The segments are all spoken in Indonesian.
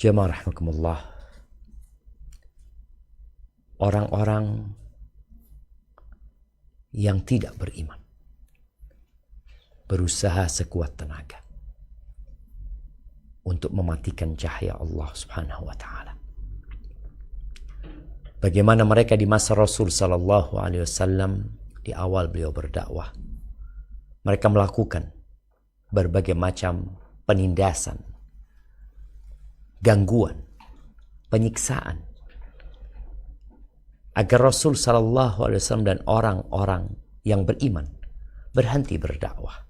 Jamaah rahimakumullah, orang-orang yang tidak beriman berusaha sekuat tenaga untuk mematikan cahaya Allah Subhanahu wa taala. Bagaimana mereka di masa Rasul sallallahu alaihi wasallam di awal beliau berdakwah. Mereka melakukan berbagai macam penindasan, gangguan, penyiksaan agar Rasul sallallahu alaihi wasallam dan orang-orang yang beriman berhenti berdakwah,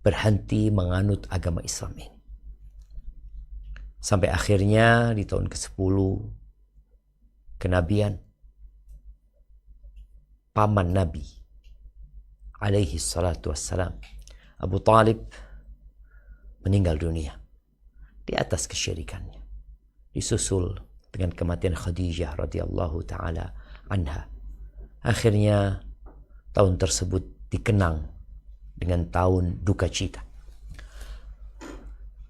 berhenti menganut agama Islam ini. Sampai akhirnya di tahun ke-10 kenabian, paman Nabi alaihi salatu wassalam, Abu Talib, meninggal dunia di atas kesyirikannya, disusul dengan kematian Khadijah radhiyallahu taala anha. Akhirnya tahun tersebut dikenang dengan tahun duka cita.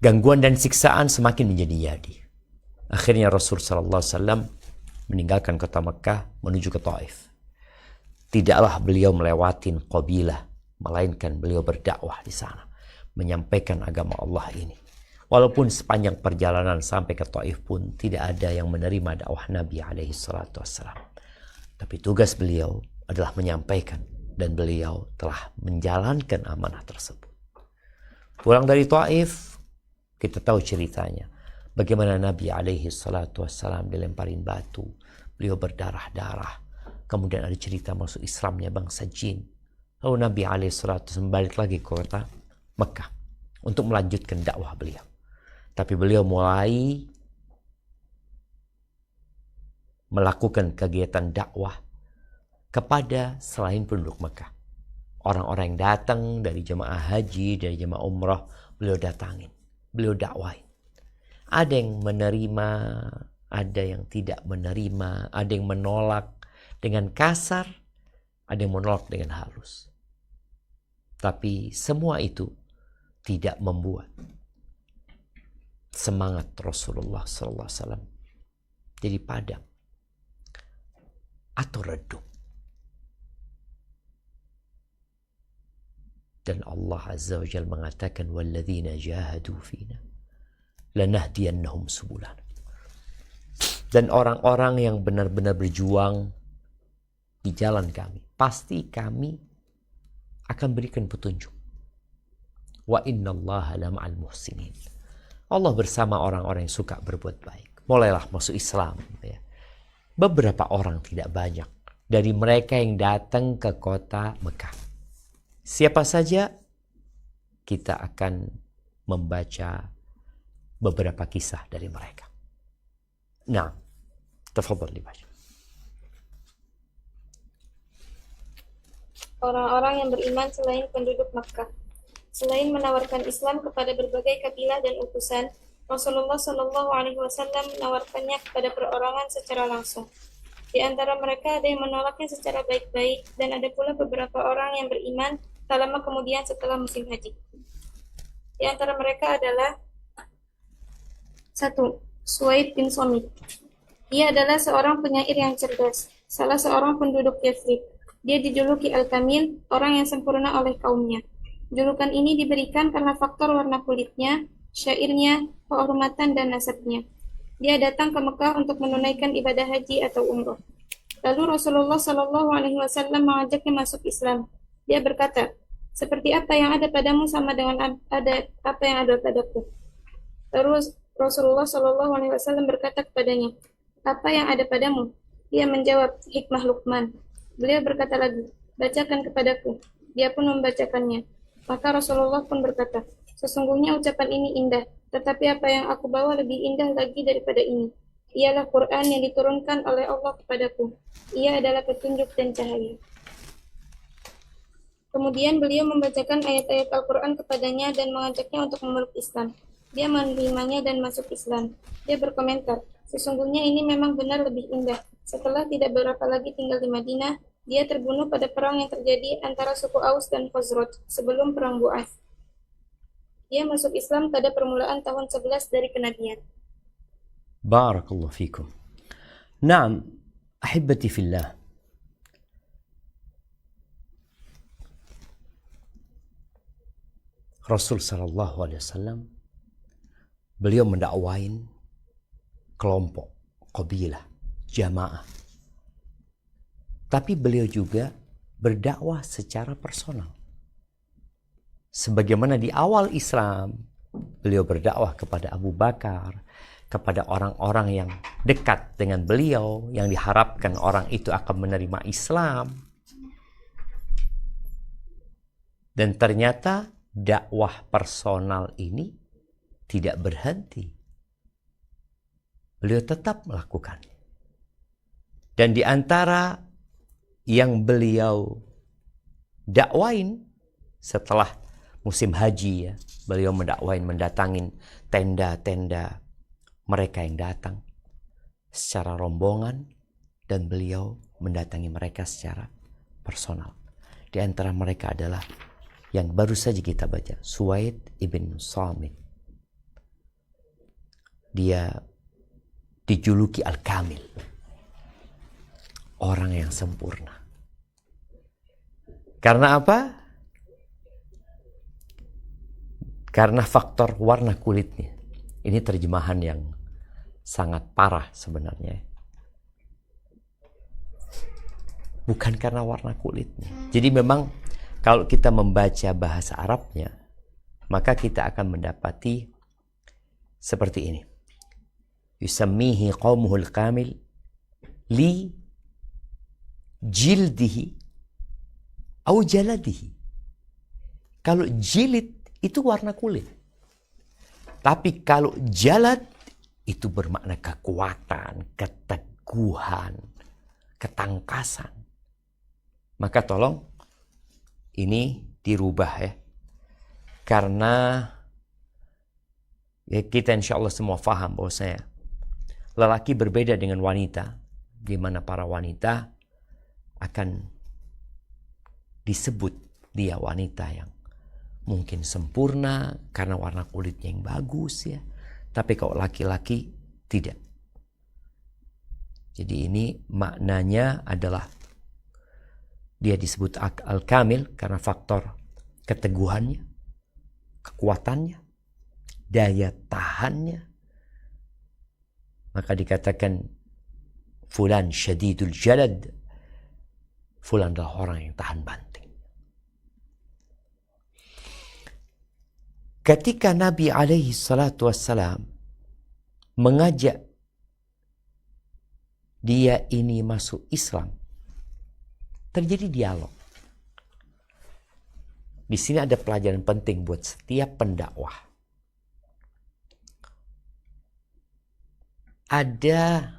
Gangguan dan siksaan semakin menjadi-jadi. Akhirnya Rasul sallallahu alaihi wasallam meninggalkan kota Mekah menuju ke Taif. Tidaklah beliau melewatin Qabilah, melainkan beliau berdakwah di sana, menyampaikan agama Allah ini. Walaupun sepanjang perjalanan sampai ke Taif pun tidak ada yang menerima dakwah Nabi alaihi salatu wassalam. Tapi tugas beliau adalah menyampaikan, dan beliau telah menjalankan amanah tersebut. Pulang dari Taif, kita tahu ceritanya. Bagaimana Nabi alaihi salatu wassalam dilemparin batu, beliau berdarah-darah. Kemudian ada cerita masuk Islamnya bangsa jin. Lalu Nabi alaihi salatu wassalam balik lagi ke kota Mekah untuk melanjutkan dakwah beliau. Tapi beliau mulai melakukan kegiatan dakwah kepada selain penduduk Mekah. Orang-orang yang datang dari jemaah haji, dari jemaah umrah, beliau datangin, beliau dakwahin. Ada yang menerima, ada yang tidak menerima, ada yang menolak dengan kasar, ada yang menolak dengan halus. Tapi semua itu tidak membuat semangat Rasulullah SAW jadi padam atau redup. Dan Allah Azza wa Jalla mengatakan, walladzina jahadu fina lanahdiyannahum subulana. Dan orang-orang yang benar-benar berjuang di jalan kami, pasti kami akan berikan petunjuk. Wa innallaha lama'al muhsinin. Allah bersama orang-orang yang suka berbuat baik. Mulailah masuk Islam. Ya. Beberapa orang, tidak banyak, dari mereka yang datang ke kota Mekah. Siapa saja, kita akan membaca beberapa kisah dari mereka. Nah, tafadhal dibaca. Orang-orang yang beriman selain penduduk Makkah. Selain menawarkan Islam kepada berbagai kabilah dan utusan, Rasulullah Shallallahu Alaihi Wasallam menawarkannya kepada perorangan secara langsung. Di antara mereka ada yang menolaknya secara baik-baik, dan ada pula beberapa orang yang beriman tak lama kemudian setelah musim haji. Di antara mereka adalah 1. Suwaid bin Somit. Dia adalah seorang penyair yang cerdas, salah seorang penduduk Yathrib. Dia dijuluki Al-Kamil, orang yang sempurna oleh kaumnya. Julukan ini diberikan karena faktor warna kulitnya, syairnya, kehormatan, dan nasabnya. Dia datang ke Mekah untuk menunaikan ibadah haji atau umroh. Lalu Rasulullah Shallallahu Alaihi Wasallam mengajaknya masuk Islam. Dia berkata, seperti apa yang ada padamu sama dengan apa yang ada padaku. Terus Rasulullah Shallallahu Alaihi Wasallam berkata kepadanya, apa yang ada padamu? Dia menjawab, hikmah Luqman. Beliau berkata lagi, bacakan kepadaku. Dia pun membacakannya. Maka Rasulullah pun berkata, sesungguhnya ucapan ini indah, tetapi apa yang aku bawa lebih indah lagi daripada ini. Ialah Quran yang diturunkan oleh Allah kepadaku. Ia adalah petunjuk dan cahaya. Kemudian beliau membacakan ayat-ayat Al-Quran kepadanya dan mengajaknya untuk memeluk Islam. Dia menerimanya dan masuk Islam. Dia berkomentar, sesungguhnya ini memang benar lebih indah. Setelah tidak berapa lagi tinggal di Madinah, dia terbunuh pada perang yang terjadi antara suku Aus dan Khazraj sebelum perang Bu'ath. Dia masuk Islam pada permulaan tahun 11 dari kenabian. Barakallahu fikum. Naam, ahibati fillah. Rasul sallallahu alaihi wasallam beliau mendakwain kelompok, kabilah, jamaah. Tapi beliau juga berdakwah secara personal. Sebagaimana di awal Islam, beliau berdakwah kepada Abu Bakar, kepada orang-orang yang dekat dengan beliau, yang diharapkan orang itu akan menerima Islam. Dan ternyata dakwah personal ini tidak berhenti. Beliau tetap melakukan. Dan di antara yang beliau dakwain setelah musim haji, ya, beliau mendatangin tenda-tenda mereka yang datang secara rombongan, dan beliau mendatangi mereka secara personal. Di antara mereka adalah yang baru saja kita baca, Suwaid ibn Samit. Dia dijuluki Al-Kamil, orang yang sempurna. Karena apa? Karena faktor warna kulitnya. Ini terjemahan yang sangat parah sebenarnya. Bukan karena warna kulitnya. Jadi memang kalau kita membaca bahasa Arabnya, maka kita akan mendapati seperti ini. Yusammihi qaumuhul kamil li jildihi au jaladihi. Kalau jilid itu warna kulit. Tapi kalau jalad itu bermakna kekuatan, keteguhan, ketangkasan. Maka tolong ini dirubah ya. Karena ya kita insya Allah semua faham bahwasanya lelaki berbeda dengan wanita, di mana para wanita akan disebut dia wanita yang mungkin sempurna karena warna kulitnya yang bagus ya. Tapi kalau laki-laki tidak. Jadi ini maknanya adalah dia disebut al-kamil karena faktor keteguhannya, kekuatannya, daya tahannya. Maka dikatakan fulan syadidul jalad. Fulan adalah orang yang tahan banting. Ketika Nabi alaihi salatu wassalam mengajak dia ini masuk Islam, terjadi dialog. Di sini ada pelajaran penting buat setiap pendakwah. Ada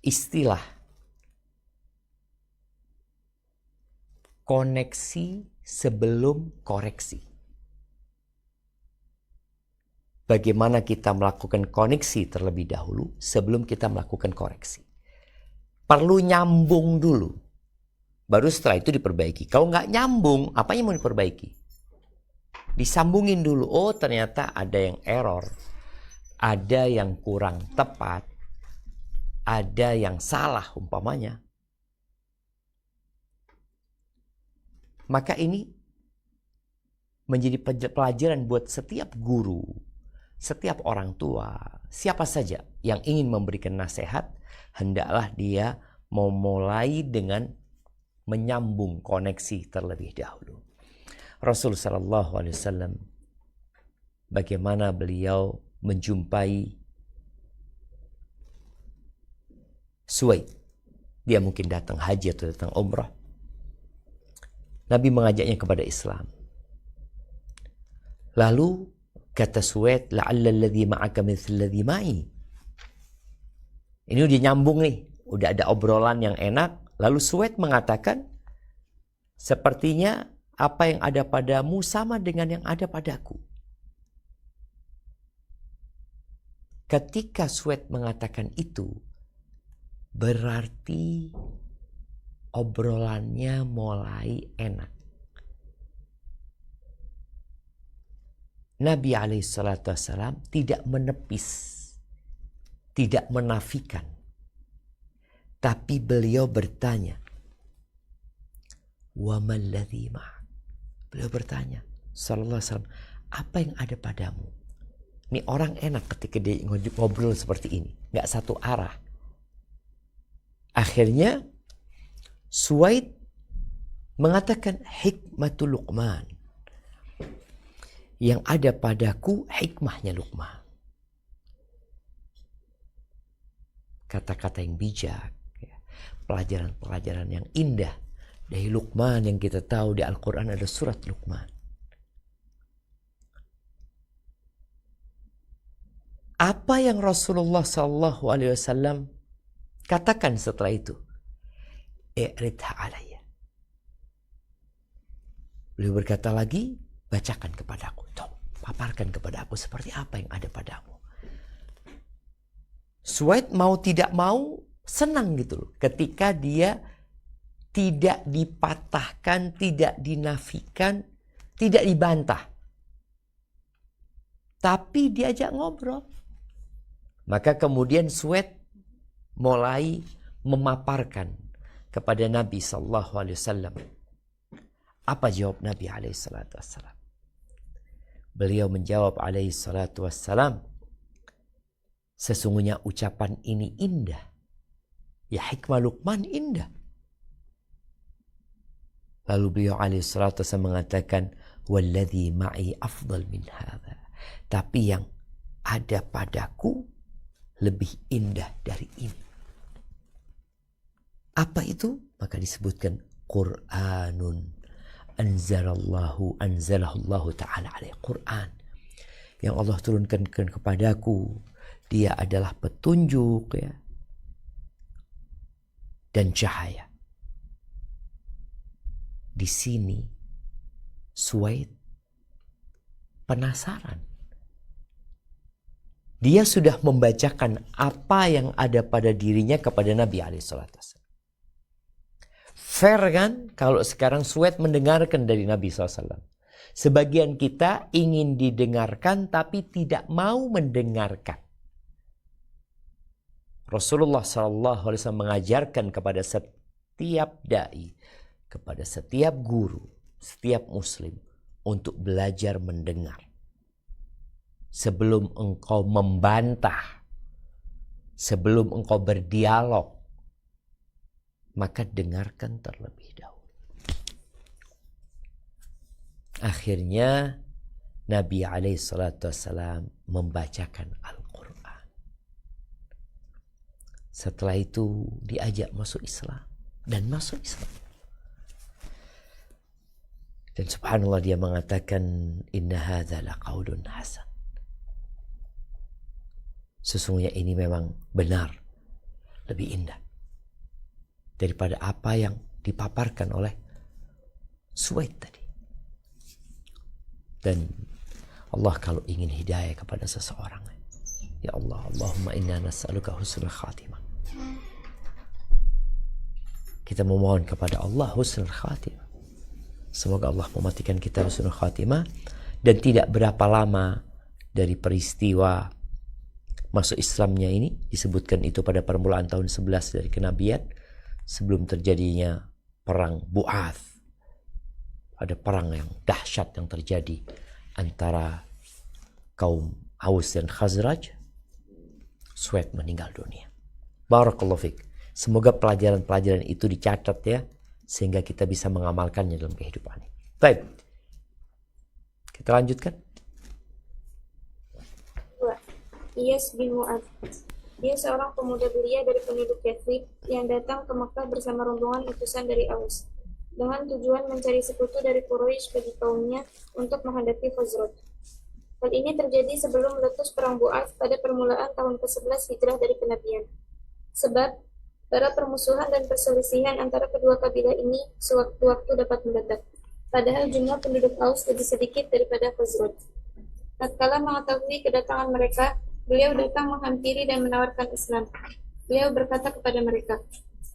istilah koneksi sebelum koreksi. Bagaimana kita melakukan koneksi terlebih dahulu sebelum kita melakukan koreksi. Perlu nyambung dulu. Baru setelah itu diperbaiki. Kalau nggak nyambung, apa yang mau diperbaiki? Disambungin dulu. Oh, ternyata ada yang error. Ada yang kurang tepat. Ada yang salah umpamanya. Maka ini menjadi pelajaran buat setiap guru, setiap orang tua, siapa saja yang ingin memberikan nasihat, hendaklah dia memulai dengan menyambung koneksi terlebih dahulu. Rasul sallallahu alaihi wasallam bagaimana beliau menjumpai Suwaid. Dia mungkin datang haji atau datang umrah. Nabi mengajaknya kepada Islam. Lalu kata Suwaid, la'alla alladhi ma'aka mithla alladhi ma'i. Ini udah nyambung nih, udah ada obrolan yang enak. Lalu Suwaid mengatakan, sepertinya apa yang ada padamu sama dengan yang ada padaku. Ketika Suwaid mengatakan itu, berarti obrolannya mulai enak. Nabi SAW tidak menepis, tidak menafikan, tapi beliau bertanya, wa malladzi ma'ak. Beliau bertanya, sallallahu alaihi wasallam, apa yang ada padamu? Ini orang enak ketika dia ngobrol seperti ini, nggak satu arah. Akhirnya Suwaid mengatakan hikmatul Luqman. Yang ada padaku hikmahnya Luqman. Kata-kata yang bijak, pelajaran-pelajaran yang indah dari Luqman yang kita tahu di Al-Quran ada surat Luqman. Apa yang Rasulullah SAW katakan setelah itu? I'ridha alayya. Beliau berkata lagi, bacakan kepadaku, paparkan kepada aku seperti apa yang ada padamu. Suwaid mau tidak mau senang gitu loh, ketika dia tidak dipatahkan, tidak dinafikan, tidak dibantah, tapi diajak ngobrol. Maka kemudian Suwaid mulai memaparkan kepada Nabi SAW. Apa jawab Nabi SAW? Beliau menjawab SAW, sesungguhnya ucapan ini indah. Ya, hikmah Luqman indah. Lalu beliau SAW mengatakan, walladzi ma'i afdal min hadha. Tapi yang ada padaku lebih indah dari ini. Apa itu? Maka disebutkan Qur'anun anzalahullahu ta'ala alaih. Quran yang Allah turunkan kepadaku, dia adalah petunjuk ya, dan cahaya. Di sini Suwaid penasaran. Dia sudah membacakan apa yang ada pada dirinya kepada Nabi SAW. Fair kan kalau sekarang Suwaid mendengarkan dari Nabi SAW. Sebagian kita ingin didengarkan tapi tidak mau mendengarkan. Rasulullah SAW mengajarkan kepada setiap da'i, kepada setiap guru, setiap muslim untuk belajar mendengar. Sebelum engkau membantah, sebelum engkau berdialog, maka dengarkan terlebih dahulu. Akhirnya Nabi SAW membacakan Al-Quran. Setelah itu diajak masuk Islam dan masuk Islam. Dan subhanallah dia mengatakan, inna hadza laqaulun hasan. Sesungguhnya ini memang benar, lebih indah daripada apa yang dipaparkan oleh Suwaid tadi. Dan Allah kalau ingin hidayah kepada seseorang, ya Allah, Allahumma inna nas'aluka husnul khatimah. Kita memohon kepada Allah husnul khatimah. Semoga Allah mematikan kita husnul khatimah. Dan tidak berapa lama dari peristiwa masuk Islamnya ini, disebutkan itu pada permulaan tahun 11 dari kenabian, sebelum terjadinya perang Bu'ath. Ada perang yang dahsyat yang terjadi antara kaum Aus dan Khazraj. Suwaid meninggal dunia. Barakallahu fiik. Semoga pelajaran-pelajaran itu dicatat ya, sehingga kita bisa mengamalkannya dalam kehidupan ini. Baik. Kita lanjutkan. Iyas bin Mu'adz. Dia seorang pemuda belia dari penduduk Yathrib yang datang ke Mekah bersama rombongan utusan dari Aus dengan tujuan mencari sekutu dari Quraisy bagi kaumnya untuk menghadapi Khazraj. Hal ini terjadi sebelum meletus perang Bu'ath pada permulaan tahun ke-11 Hijrah dari kenabian. Sebab para permusuhan dan perselisihan antara kedua kabilah ini sewaktu-waktu dapat mendadak. Padahal jumlah penduduk Aus lebih sedikit daripada Khazraj. Tatkala mengetahui kedatangan mereka, beliau datang menghampiri dan menawarkan Islam. Beliau berkata kepada mereka,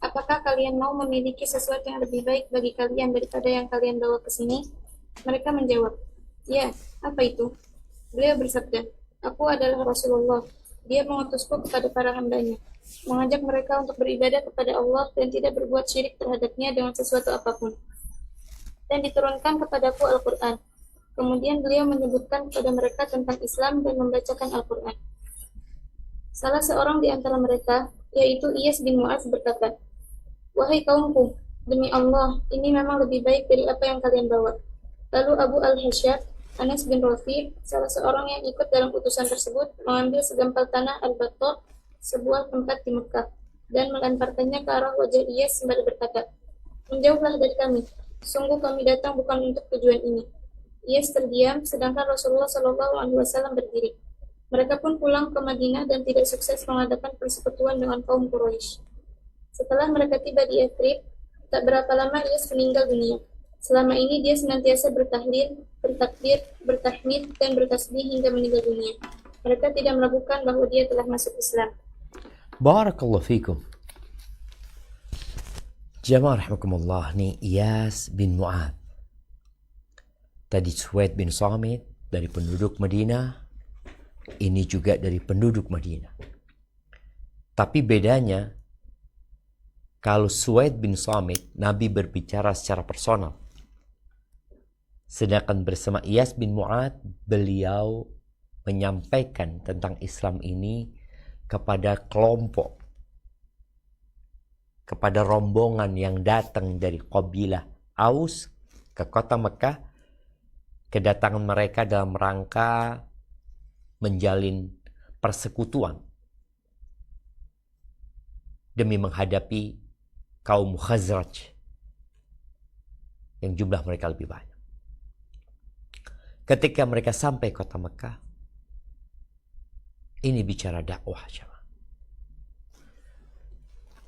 apakah kalian mau memiliki sesuatu yang lebih baik bagi kalian daripada yang kalian bawa ke sini? Mereka menjawab, ya, apa itu? Beliau bersabda, "Aku adalah Rasulullah. Dia mengutusku kepada para hambanya, mengajak mereka untuk beribadah kepada Allah dan tidak berbuat syirik terhadapnya dengan sesuatu apapun. Dan diturunkan kepadaku Al-Quran." Kemudian beliau menyebutkan kepada mereka tentang Islam dan membacakan Al-Quran. Salah seorang di antara mereka, yaitu Iyas bin Mu'adz berkata, "Wahai kaumku, demi Allah, ini memang lebih baik dari apa yang kalian bawa." Lalu Abu al-Hasyab, Anas bin Rafi, salah seorang yang ikut dalam utusan tersebut, mengambil segampal tanah Al-Batta, sebuah tempat di Mekah, dan melemparkannya ke arah wajah Iyas sembari berkata, "Menjauhlah dari kami, sungguh kami datang bukan untuk tujuan ini." Iyas terdiam, sedangkan Rasulullah SAW berdiri. Mereka pun pulang ke Madinah dan tidak sukses mengadakan persekutuan dengan kaum Quraisy. Setelah mereka tiba di Yathrib, tak berapa lama Iyas meninggal dunia. Selama ini dia senantiasa bertahlil, bertakbir, bertahmid, dan bertasbih hingga meninggal dunia. Mereka tidak melakukan bahwa dia telah masuk Islam. Barakallahu fikum. Jamaah rahimakumullah, nih Iyas bin Mu'adz. Tadi Suwaid bin Samit dari penduduk Madinah, ini juga dari penduduk Madinah. Tapi bedanya, kalau Suwaid bin Samit, Nabi berbicara secara personal. Sedangkan bersama Iyas bin Mu'adz, beliau menyampaikan tentang Islam ini kepada kelompok, kepada rombongan yang datang dari kabilah Aus ke kota Mekah. Kedatangan mereka dalam rangka menjalin persekutuan demi menghadapi kaum Khazraj yang jumlah mereka lebih banyak. Ketika mereka sampai kota Mekah, ini bicara dakwah.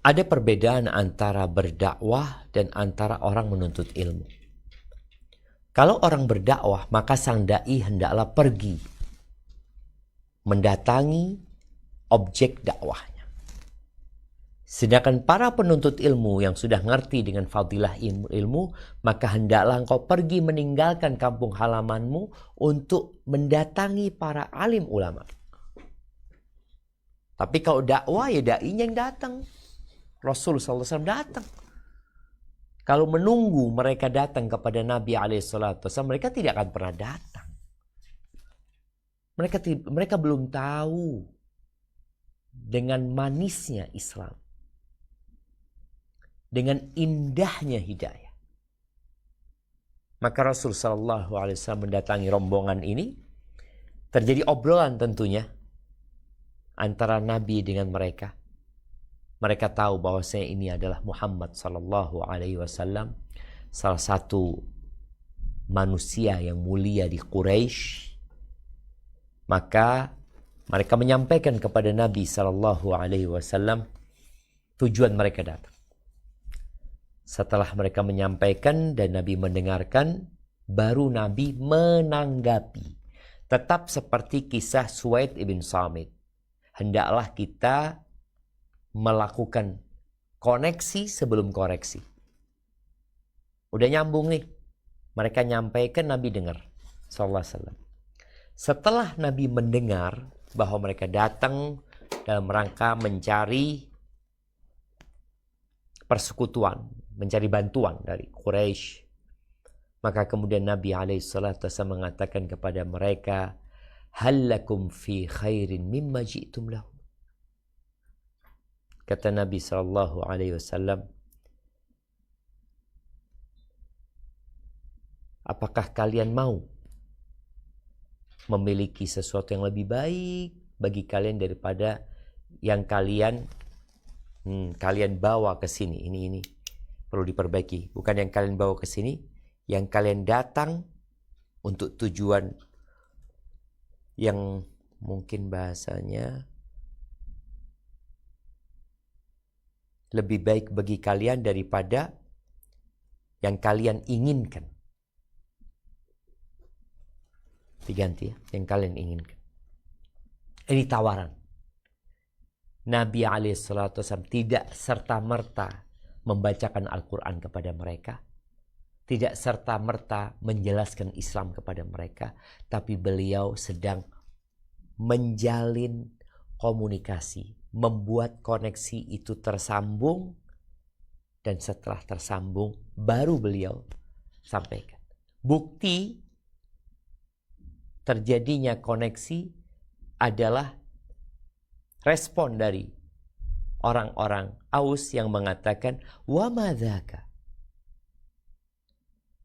Ada perbedaan antara berdakwah dan antara orang menuntut ilmu. Kalau orang berdakwah, maka sang dai hendaklah pergi mendatangi objek dakwahnya. Sedangkan para penuntut ilmu yang sudah ngerti dengan fadilah ilmu, maka hendaklah engkau pergi meninggalkan kampung halamanmu untuk mendatangi para alim ulama. Tapi kalau dakwah, ya dainya yang datang. Rasul SAW datang. Kalau menunggu mereka datang kepada Nabi SAW, mereka tidak akan pernah datang. Mereka belum tahu dengan manisnya Islam, dengan indahnya hidayah. Maka Rasul SAW mendatangi rombongan ini. Terjadi obrolan tentunya antara Nabi dengan mereka. Mereka tahu bahwasanya ini adalah Muhammad SAW, salah satu manusia yang mulia di Quraisy. Maka mereka menyampaikan kepada Nabi SAW tujuan mereka datang. Setelah mereka menyampaikan dan Nabi mendengarkan, baru Nabi menanggapi. Tetap seperti kisah Suwaid ibn Samit. Hendaklah kita melakukan koneksi sebelum koreksi. Udah nyambung nih. Mereka nyampaikan, Nabi dengar. Sallallahu alaihi wasallam. Setelah Nabi mendengar bahwa mereka datang dalam rangka mencari persekutuan, mencari bantuan dari Quraisy, maka kemudian Nabi SAW mengatakan kepada mereka, "Hal lakum fi khairin mimma ji'tum lahu." Kata Nabi SAW, apakah kalian mau memiliki sesuatu yang lebih baik bagi kalian daripada yang kalian bawa ke sini? Ini perlu diperbaiki. Bukan yang kalian bawa ke sini, yang kalian datang untuk tujuan yang mungkin bahasanya lebih baik bagi kalian daripada yang kalian inginkan. Diganti ya, yang kalian inginkan. Ini tawaran. Nabi SAW tidak serta-merta membacakan Al-Quran kepada mereka. tidak serta-merta menjelaskan Islam kepada mereka, tapi beliau sedang menjalin komunikasi, membuat koneksi itu tersambung, dan setelah tersambung baru beliau sampaikan. Bukti terjadinya koneksi adalah respon dari orang-orang Aus yang mengatakan, wa madzaka.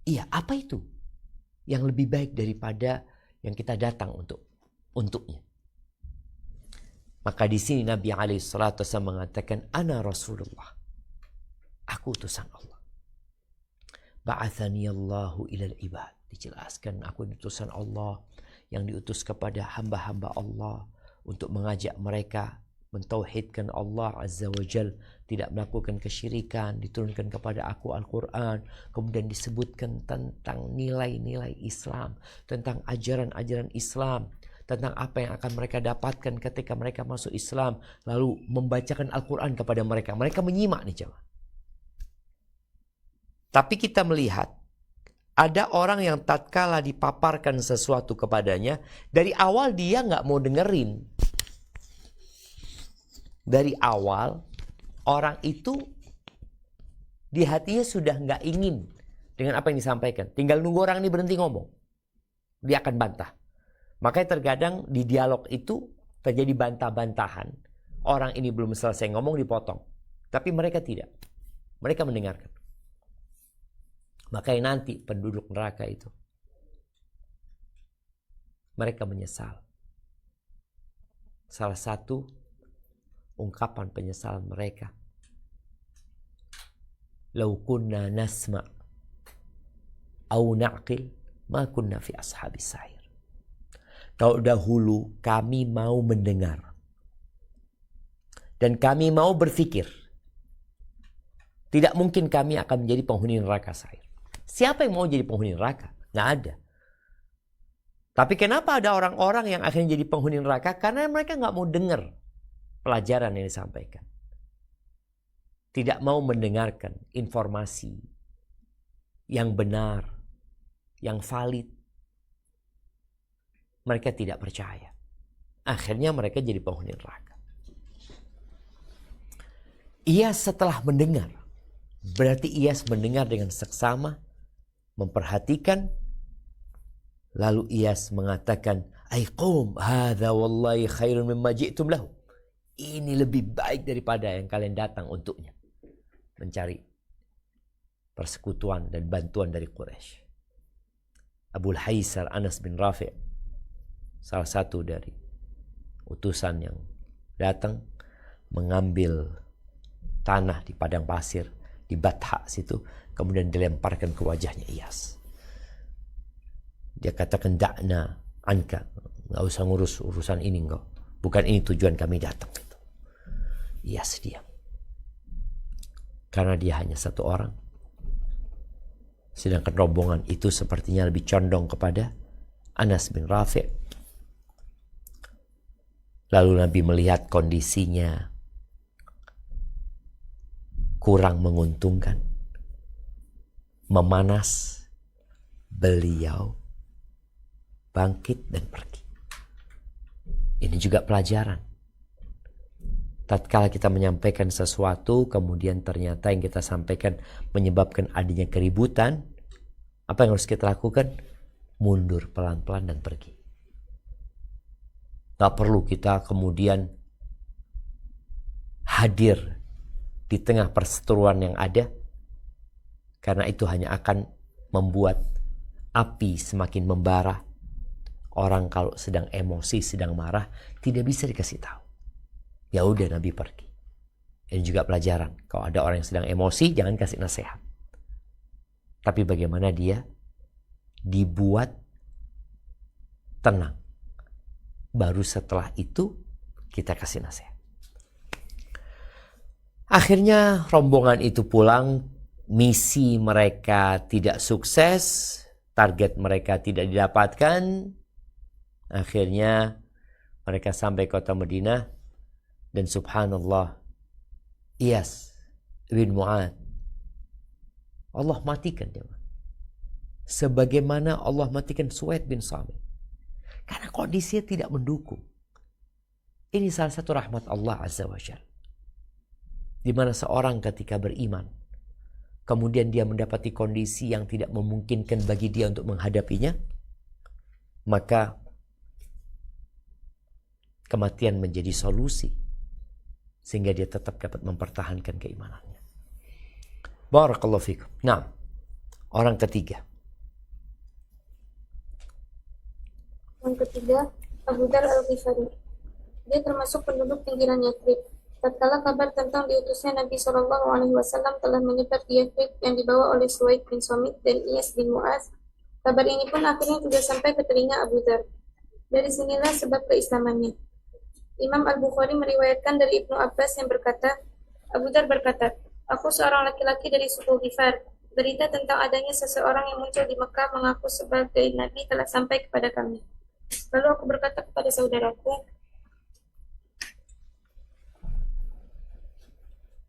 Iya, apa itu yang lebih baik daripada yang kita datang untuknya? Maka di sini Nabi alaihissalatu wassalam mengatakan, ana Rasulullah, aku utusan Allah. Ba'athani Allahu ilal ibad. Dijelaskan, aku utusan Allah yang diutus kepada hamba-hamba Allah untuk mengajak mereka mentauhidkan Allah Azza wa Jal, tidak melakukan kesyirikan, diturunkan kepada aku Al-Quran, kemudian disebutkan tentang nilai-nilai Islam, tentang ajaran-ajaran Islam, tentang apa yang akan mereka dapatkan ketika mereka masuk Islam, lalu membacakan Al-Quran kepada mereka. Mereka menyimak nih jemaah. Tapi kita melihat ada orang yang tatkala dipaparkan sesuatu kepadanya, dari awal dia nggak mau dengerin. Dari awal orang itu di hatinya sudah nggak ingin dengan apa yang disampaikan. Tinggal nunggu orang ini berhenti ngomong, dia akan bantah. Makanya terkadang di dialog itu terjadi bantah-bantahan. Orang ini belum selesai ngomong dipotong, tapi mereka tidak. Mereka mendengarkan. Makanya nanti penduduk neraka itu mereka menyesal. Salah satu ungkapan penyesalan mereka, "Lau kunna nasma' au na'qil ma kunna fi ashabis sa'ir." Kalau dahulu kami mau mendengar dan kami mau berpikir, tidak mungkin kami akan menjadi penghuni neraka sa'ir. Siapa yang mau jadi penghuni neraka? Nggak ada. Tapi kenapa ada orang-orang yang akhirnya jadi penghuni neraka? Karena mereka nggak mau dengar pelajaran yang disampaikan. Tidak mau mendengarkan informasi yang benar, yang valid. Mereka tidak percaya. Akhirnya mereka jadi penghuni neraka. Iyas setelah mendengar, berarti Iyas mendengar dengan seksama, memperhatikan, lalu Iyas mengatakan, "Ai qaum, hadza wallahi khairun mimma ji'tum lahu." Ini lebih baik daripada yang kalian datang untuknya. Mencari persekutuan dan bantuan dari Quraisy. Abul Haisar Anas bin Rafi', salah satu dari utusan yang datang, mengambil tanah di padang pasir di Batha situ, kemudian dilemparkan ke wajahnya Iyas. Dia katakan, "Da'na anka, nggak usah ngurus urusan ini engkau. Bukan ini tujuan kami datang." Iyas diam. Karena dia hanya satu orang. Sedangkan rombongan itu sepertinya lebih condong kepada Anas bin Rafi'. Lalu Nabi melihat kondisinya kurang menguntungkan, memanas, beliau bangkit dan pergi. Ini juga pelajaran. Tatkala kita menyampaikan sesuatu, kemudian ternyata yang kita sampaikan menyebabkan adanya keributan, apa yang harus kita lakukan? Mundur pelan-pelan dan pergi. Gak perlu kita kemudian hadir di tengah perseteruan yang ada, karena itu hanya akan membuat api semakin membara. Orang kalau sedang emosi, sedang marah, tidak bisa dikasih tahu. Ya udah, Nabi pergi. Ini juga pelajaran. Kalau ada orang yang sedang emosi, jangan kasih nasihat. Tapi bagaimana dia dibuat tenang. Baru setelah itu kita kasih nasihat. Akhirnya rombongan itu pulang. Misi mereka tidak sukses. Target mereka tidak didapatkan. Akhirnya mereka sampai kota Madinah. Dan subhanallah, Iyas bin Mu'ad, Allah matikan dia. sebagaimana Allah matikan Suwaid bin Samit. Karena kondisinya tidak mendukung. Ini salah satu rahmat Allah Azza wa Jalla. Di mana seorang ketika beriman, kemudian dia mendapati kondisi yang tidak memungkinkan bagi dia untuk menghadapinya, maka kematian menjadi solusi sehingga dia tetap dapat mempertahankan keimanannya. Barakallahu fikum. Nah, orang ketiga. Yang ketiga, Abu Dzar Al-Ghifari. Dia termasuk penduduk pinggiran Yathrib. Tatkala kabar tentang diutusnya Nabi SAW telah menyebar di Yathrib yang dibawa oleh Suwaid bin Samit dan Iyas bin Mu'az, kabar ini pun akhirnya juga sampai ke telinga Abu Dzar. Dari sinilah sebab keislamannya. Imam Al-Bukhari meriwayatkan dari Ibnu Abbas yang berkata, Abu Dzar berkata, aku seorang laki-laki dari suku Ghifar. Berita tentang adanya seseorang yang muncul di Mekah mengaku sebagai Nabi telah sampai kepada kami. Lalu aku berkata kepada saudaraku,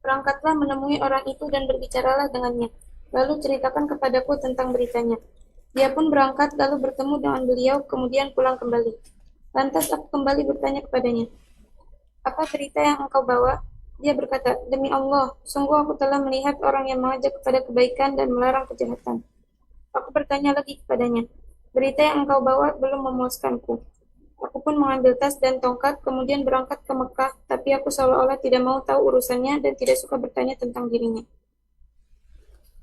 berangkatlah menemui orang itu dan berbicaralah dengannya. Lalu ceritakan kepadaku tentang beritanya. Dia pun berangkat lalu bertemu dengan beliau, kemudian pulang kembali. Lantas aku kembali bertanya kepadanya, apa berita yang engkau bawa? Dia berkata, demi Allah, sungguh aku telah melihat orang yang mengajak kepada kebaikan dan melarang kejahatan. Aku bertanya lagi kepadanya, berita yang engkau bawa belum memuaskanku. Aku pun mengambil tas dan tongkat, kemudian berangkat ke Mekah, tapi aku seolah-olah tidak mau tahu urusannya dan tidak suka bertanya tentang dirinya.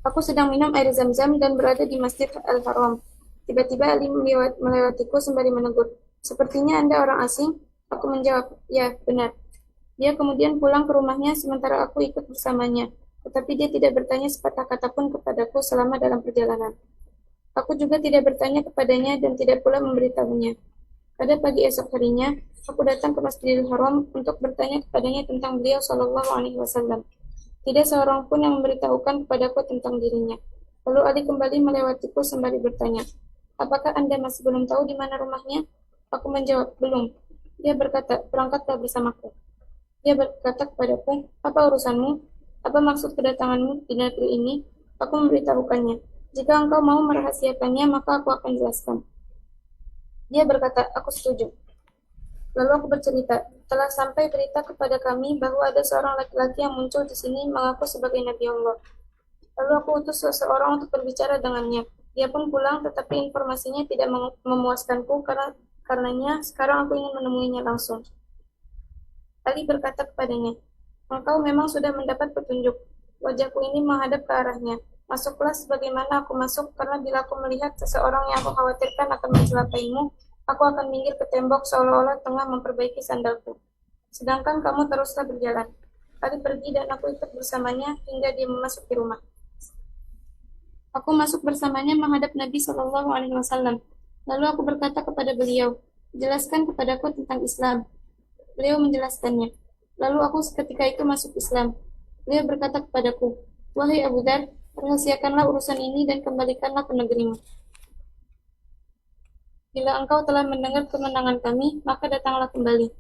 Aku sedang minum air zam-zam dan berada di Masjid Al-Haram. Tiba-tiba Ali melewatiku sembari menegur, sepertinya Anda orang asing? Aku menjawab, ya, benar. Dia kemudian pulang ke rumahnya sementara aku ikut bersamanya, tetapi dia tidak bertanya sepatah kata pun kepadaku selama dalam perjalanan. Aku juga tidak bertanya kepadanya dan tidak pula memberitahunya. Pada pagi esok harinya, aku datang ke Masjidil Haram untuk bertanya kepadanya tentang beliau Shallallahu Alaihi Wasallam. Tidak seorang pun yang memberitahukan kepadaku tentang dirinya. Lalu Ali kembali melewatiku sembari bertanya, apakah Anda masih belum tahu di mana rumahnya? Aku menjawab, belum. Dia berkata, berangkatlah bersamaku. Dia berkata kepadaku, apa urusanmu? Apa maksud kedatanganmu di negeri ini? Aku memberitahukannya. Jika engkau mau merahasiakannya, maka aku akan jelaskan. Dia berkata, aku setuju. Lalu aku bercerita, telah sampai berita kepada kami bahwa ada seorang laki-laki yang muncul di sini mengaku sebagai Nabi Allah. Lalu aku utus seseorang untuk berbicara dengannya. Dia pun pulang, tetapi informasinya tidak memuaskanku karenanya sekarang aku ingin menemuinya langsung. Ali berkata kepadanya, engkau memang sudah mendapat petunjuk. Wajahku ini menghadap ke arahnya. Masuklah sebagaimana aku masuk, karena bila aku melihat seseorang yang aku khawatirkan akan mencelakaimu, aku akan minggir ke tembok seolah-olah tengah memperbaiki sandalku. Sedangkan kamu teruslah berjalan. Ali pergi dan aku ikut bersamanya hingga dia memasuki rumah. Aku masuk bersamanya menghadap Nabi Shallallahu Alaihi Wasallam. Lalu aku berkata kepada beliau, jelaskan kepadaku tentang Islam. Beliau menjelaskannya. Lalu aku seketika itu masuk Islam. Beliau berkata kepadaku, wahai Abu Dzar, rahasiakanlah urusan ini dan kembalikanlah ke negerimu. Bila engkau telah mendengar kemenangan kami, maka datanglah kembali.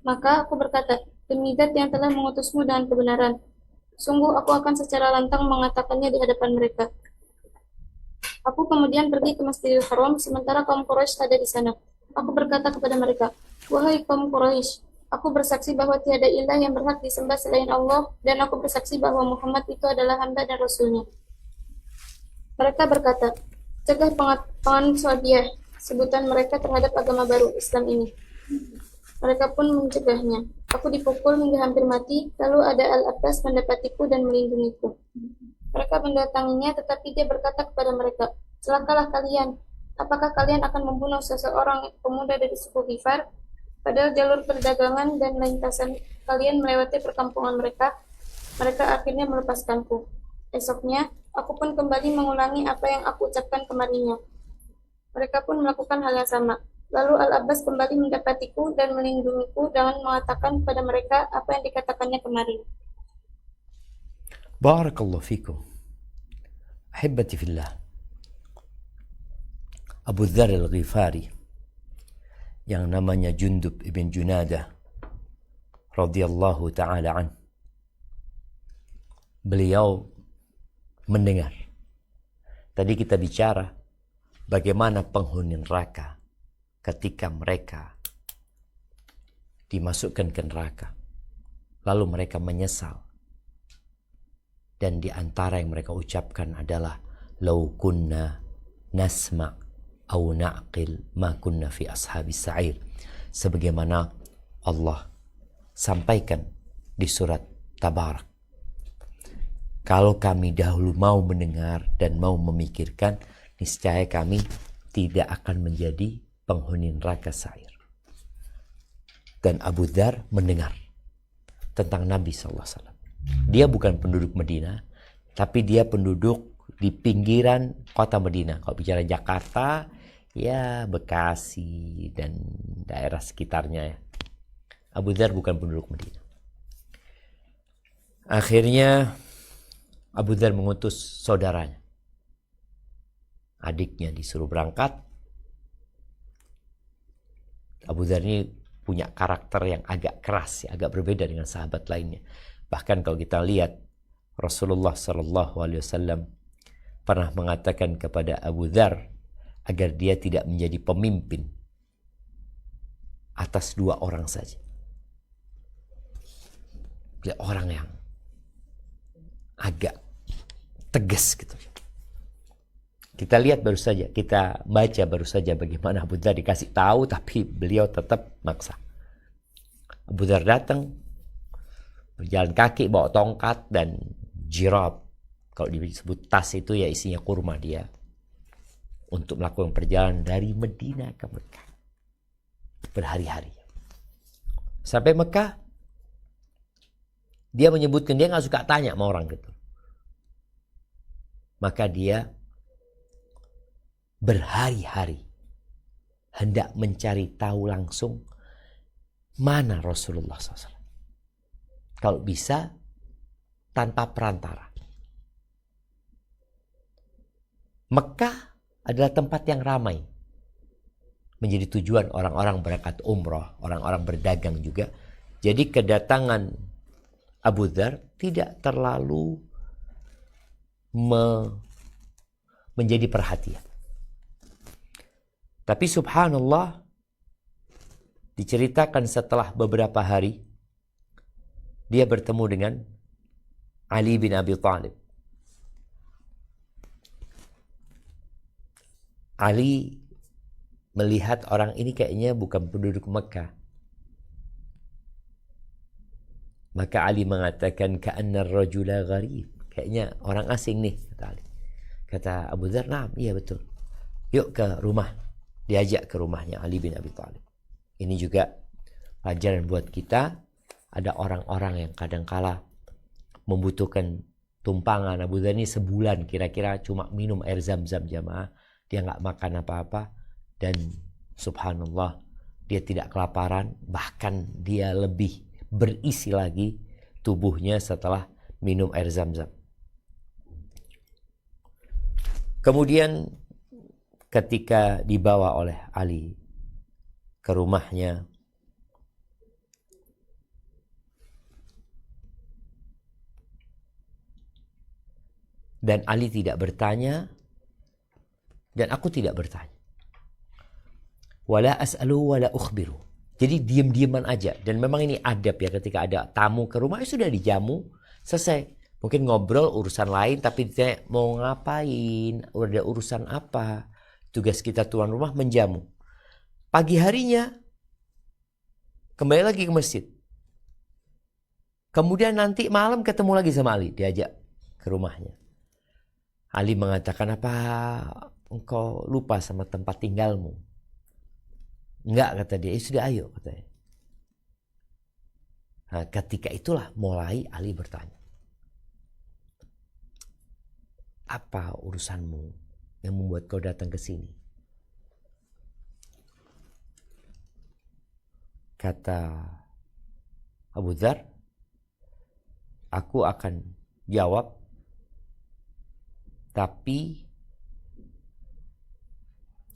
Maka aku berkata, demi Zat yang telah mengutusmu dengan kebenaran, sungguh aku akan secara lantang mengatakannya di hadapan mereka. Aku kemudian pergi ke Masjidil Haram, sementara kaum Quraisy ada di sana. Aku berkata kepada mereka, wahai kaum Quraisy, aku bersaksi bahwa tiada ilah yang berhak disembah selain Allah, dan aku bersaksi bahwa Muhammad itu adalah hamba dan rasulnya. Mereka berkata, cegah pengansuadiah, sebutan mereka terhadap agama baru Islam ini. Mereka pun mencegahnya. Aku dipukul hingga hampir mati, lalu ada Al-Abbas mendapatiku dan melindungiku. Mereka mendatanginya, tetapi dia berkata kepada mereka, celakalah kalian. Apakah kalian akan membunuh seseorang pemuda dari suku Ghifar? Padahal jalur perdagangan dan lintasan kalian melewati perkampungan mereka. Mereka akhirnya melepaskanku. Esoknya, aku pun kembali mengulangi apa yang aku ucapkan kemarinnya. Mereka pun melakukan hal yang sama. Lalu Al-Abbas kembali mendapatiku dan melindungiku dengan mengatakan kepada mereka apa yang dikatakannya kemarin. Barakallahu fikum. Ahibbati fillah. Abu Dzar Al-Ghifari yang namanya Jundub ibn Junadah radhiyallahu ta'ala an. Beliau mendengar. Tadi kita bicara bagaimana penghuni neraka ketika mereka dimasukkan ke neraka, lalu mereka menyesal. Dan di antara yang mereka ucapkan adalah lau kunna nasma' au na'qil ma kunna fi ashabis sa'ir. Sebagaimana Allah sampaikan di surat Tabarak. Kalau kami dahulu mau mendengar dan mau memikirkan, niscaya kami tidak akan menjadi penghuni neraka sa'ir. Dan Abu Dzar mendengar tentang Nabi SAW. Dia bukan penduduk Madinah, tapi dia penduduk di pinggiran kota Madinah. Kalau bicara Jakarta, ya Bekasi dan daerah sekitarnya ya. Abu Dzar bukan penduduk Madinah. Akhirnya Abu Dzar mengutus saudaranya. Adiknya disuruh berangkat. Abu Dzar ini punya karakter yang agak keras, ya, agak berbeda dengan sahabat lainnya. Bahkan kalau kita lihat Rasulullah SAW pernah mengatakan kepada Abu Dzar agar dia tidak menjadi pemimpin atas 2 orang saja. Dia orang yang agak tegas gitu. Kita lihat baru saja, kita baca baru saja bagaimana Abu Dzar dikasih tahu tapi beliau tetap maksa. Abu Dzar datang berjalan kaki, bawa tongkat dan jirab. Kalau disebut tas itu ya isinya kurma dia. Untuk melakukan perjalanan dari Madinah ke Mekah. Berhari-hari. Sampai Mekah, dia menyebutkan dia gak suka tanya sama orang gitu. Maka dia berhari-hari hendak mencari tahu langsung mana Rasulullah SAW. Kalau bisa tanpa perantara. Mekah adalah tempat yang ramai. Menjadi tujuan orang-orang berangkat umroh, orang-orang berdagang juga. Jadi kedatangan Abu Dzar tidak terlalu menjadi perhatian. Tapi subhanallah, diceritakan setelah beberapa hari dia bertemu dengan Ali bin Abi Thalib. Ali melihat orang ini kayaknya bukan penduduk Mekah. Maka Ali mengatakan ka'anna ar-rajula gharib. Kayaknya orang asing nih, kata Ali. Kata Abu Dzar, "Nah, iya betul. Yuk ke rumah." Diajak ke rumahnya Ali bin Abi Thalib. Ini juga pelajaran buat kita. Ada orang-orang yang kadangkala membutuhkan tumpangan. Abu Dzar ini sebulan kira-kira cuma minum air zam-zam jamaah. Dia nggak makan apa-apa. Dan subhanallah, dia tidak kelaparan. Bahkan dia lebih berisi lagi tubuhnya setelah minum air zam-zam. Kemudian ketika dibawa oleh Ali ke rumahnya, dan Ali tidak bertanya, dan aku tidak bertanya. Wala as'alu wala ukhbiru. Jadi diam-diaman aja. Dan memang ini adab ya, ketika ada tamu ke rumah, sudah dijamu, selesai. Mungkin ngobrol urusan lain, tapi ditanya mau ngapain, ada urusan apa. Tugas kita tuan rumah menjamu. Pagi harinya kembali lagi ke masjid. Kemudian nanti malam ketemu lagi sama Ali, diajak ke rumahnya. Ali mengatakan, apa engkau lupa sama tempat tinggalmu? Enggak, kata dia. Sudah, ayo, katanya. Nah, ketika itulah mulai Ali bertanya, apa urusanmu yang membuat kau datang ke sini? Kata Abu Dzar, aku akan jawab, tapi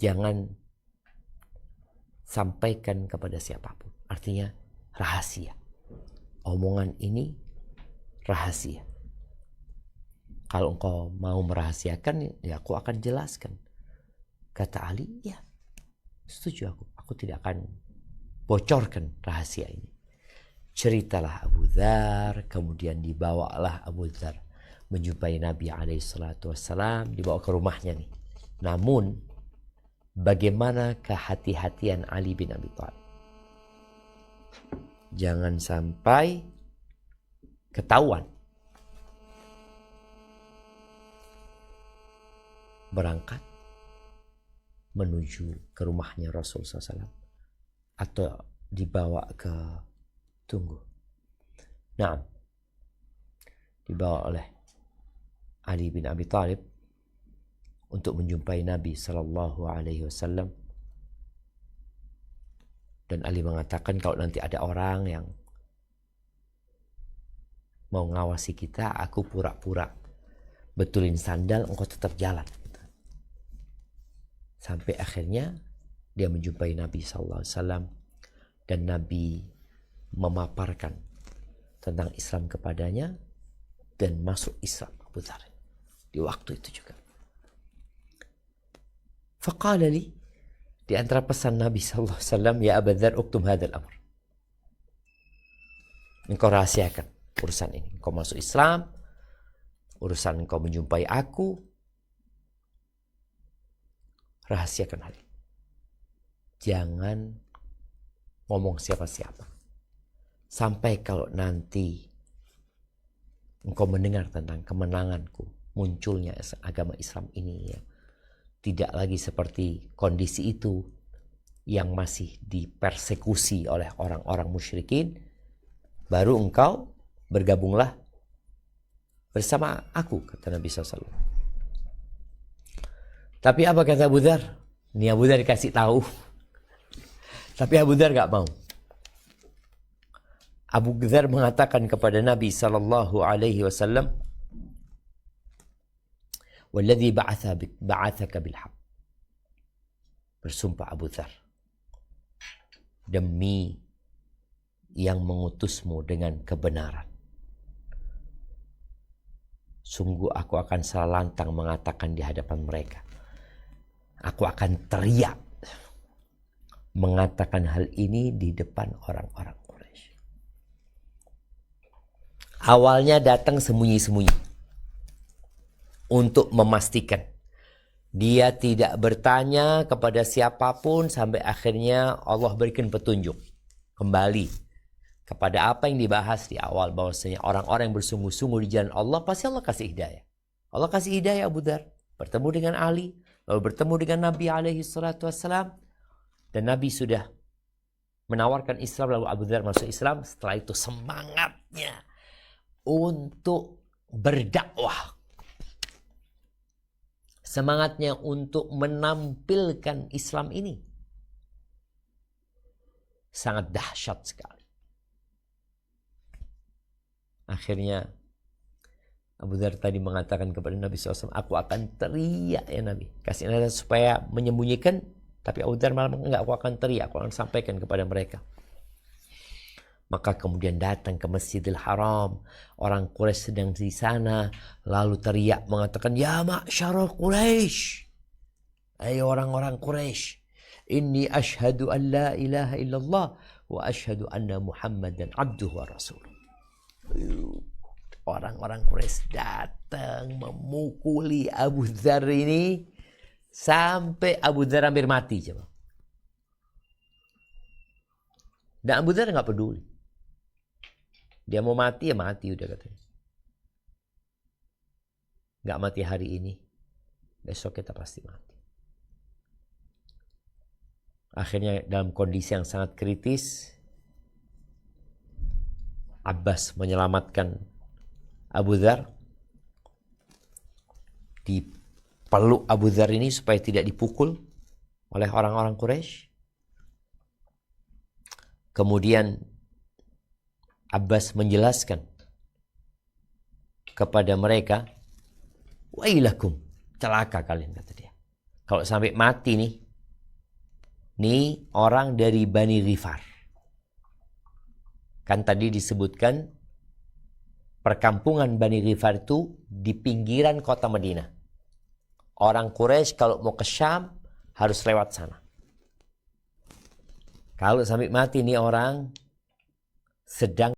jangan sampaikan kepada siapapun. Artinya rahasia. Omongan ini rahasia. Kalau engkau mau merahasiakan, ya aku akan jelaskan. Kata Ali, ya setuju aku. Aku tidak akan bocorkan rahasia ini. Ceritalah Abu Dzar, kemudian dibawalah Abu Dzar menjumpai Nabi SAW, dibawa ke rumahnya nih. Namun, bagaimana kehati-hatian Ali bin Abi Thalib? Jangan sampai ketahuan. Berangkat menuju ke rumahnya Rasul SAW atau dibawa ke dibawa oleh Ali bin Abi Thalib untuk menjumpai Nabi Sallallahu Alaihi Wasallam. Dan Ali mengatakan, kalau nanti ada orang yang mau ngawasi kita, aku pura-pura betulin sandal, engkau tetap jalan. Sampai akhirnya dia menjumpai Nabi Sallallahu Alaihi Wasallam dan Nabi memaparkan tentang Islam kepadanya dan masuk Islam Abu Dzar di waktu itu juga. Faqala li, di antara pesan Nabi Sallallahu Alaihi Wasallam, ya Abu Dzar, uktum hadzal amr. Engkau rahasiakan urusan ini. Engkau masuk Islam, urusan engkau menjumpai aku, rahasiakan hal ini. Jangan ngomong siapa-siapa. Sampai kalau nanti engkau mendengar tentang kemenanganku, munculnya agama Islam ini, ya, tidak lagi seperti kondisi itu yang masih dipersekusi oleh orang-orang musyrikin, baru engkau bergabunglah bersama aku, kata Nabi SAW. Tapi apa kata Abu Dzar? Ini Abu Dzar dikasih tahu. Tapi Abu Dzar gak mau. Abu Dzar mengatakan kepada Nabi sallallahu alaihi wasallam, "Walladzi ba'atsaka bil haqq." Bersumpah Abu Dzar, demi yang mengutusmu dengan kebenaran, sungguh aku akan salantang mengatakan di hadapan mereka. Aku akan teriak mengatakan hal ini di depan orang-orang Quraisy. Awalnya datang sembunyi-sembunyi untuk memastikan. Dia tidak bertanya kepada siapapun sampai akhirnya Allah berikan petunjuk kembali kepada apa yang dibahas di awal, bahwasanya orang-orang yang bersungguh-sungguh di jalan Allah pasti Allah kasih hidayah. Allah kasih hidayah Abu Dzar bertemu dengan Ali, lalu bertemu dengan Nabi alaihi salatu wassalam, dan Nabi sudah menawarkan Islam, lalu Abu Dzar masuk Islam. Setelah itu semangatnya untuk berdakwah, semangatnya untuk menampilkan Islam ini sangat dahsyat sekali. Akhirnya Abu Dzar tadi mengatakan kepada Nabi SAW, aku akan teriak ya Nabi, kasih nasihat supaya menyembunyikan. Tapi Abu Dzar malah enggak, aku akan teriak, aku akan sampaikan kepada mereka. Maka kemudian datang ke Masjidil Haram, orang Quraisy sedang di sana, lalu teriak mengatakan, ya ma'syarul Quraisy, ayo orang-orang Quraisy, inni ashhadu an la ilaha illallah wa ashhadu anna Muhammadan abduhu wa rasuluh. Orang-orang Quraisy datang memukuli Abu Dzar ini sampai Abu Dzar hampir mati, coba. Dan Abu Dzar nggak peduli. Dia mau mati ya mati udah, katanya. Nggak mati hari ini, besok kita pasti mati. Akhirnya dalam kondisi yang sangat kritis, Abbas menyelamatkan Abu Dzar. Dipeluk Abu Dzar ini supaya tidak dipukul oleh orang-orang Quraisy. Kemudian Abbas menjelaskan kepada mereka, wailakum, celaka kalian, kata dia. Kalau sampai mati nih orang dari Bani Ghifar. Kan tadi disebutkan perkampungan Bani Ghifar itu di pinggiran kota Madinah. Orang Quraisy kalau mau ke Syam harus lewat sana. Kalau sampai mati nih orang sedang